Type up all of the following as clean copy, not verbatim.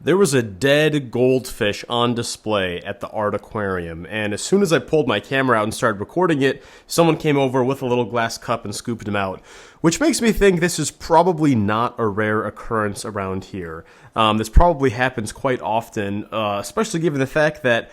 There was a dead goldfish on display at the Art Aquarium, and as soon as I pulled my camera out and started recording it, someone came over with a little glass cup and scooped him out, which makes me think this is probably not a rare occurrence around here. This probably happens quite often, especially given the fact that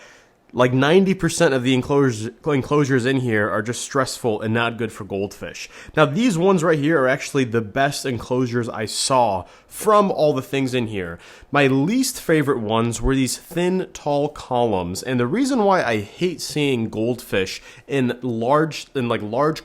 like 90% of the enclosures in here are just stressful and not good for goldfish. Now, these ones right here are actually the best enclosures I saw from all the things in here. My least favorite ones were these thin, tall columns, and the reason why I hate seeing goldfish in large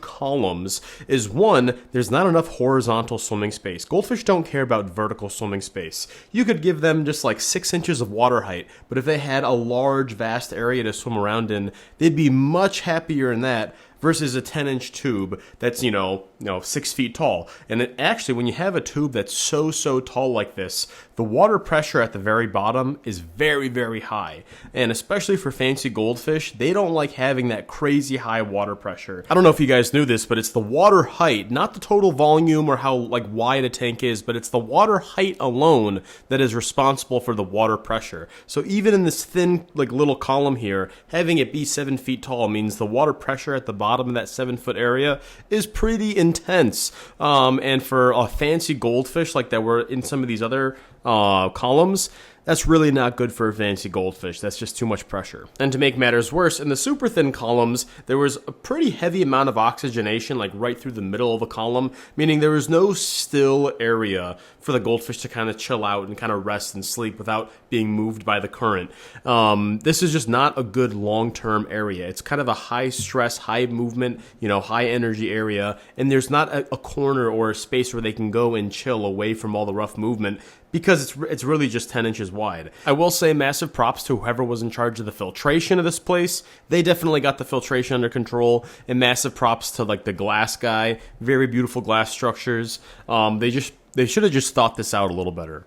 columns is, one, there's not enough horizontal swimming space. Goldfish don't care about vertical swimming space. You could give them just like 6 inches of water height, but if they had a large, vast area to swim around in, they'd be much happier in that versus a 10-inch tube that's, 6 feet tall. And it actually, when you have a tube that's so tall like this, the water pressure at the very bottom is very, very high. And especially for fancy goldfish, they don't like having that crazy high water pressure. I don't know if you guys knew this, but it's the water height, not the total volume or how wide a tank is, but it's the water height alone that is responsible for the water pressure. So even in this thin, little column here, having it be 7 feet tall means the water pressure at the bottom of that 7-foot area is pretty intense. And for a fancy goldfish like that were in some of these other columns, that's really not good for a fancy goldfish. That's just too much pressure. And to make matters worse, in the super thin columns, there was a pretty heavy amount of oxygenation, right through the middle of the column, meaning there was no still area for the goldfish to kind of chill out and kind of rest and sleep without being moved by the current. This is just not a good long-term area. It's kind of a high stress, high movement, high energy area, and there's not a corner or a space where they can go and chill away from all the rough movement, because it's really just 10 inches wide. I will say massive props to whoever was in charge of the filtration of this place. They definitely got the filtration under control, and massive props to the glass guy. Very beautiful glass structures. They should have just thought this out a little better.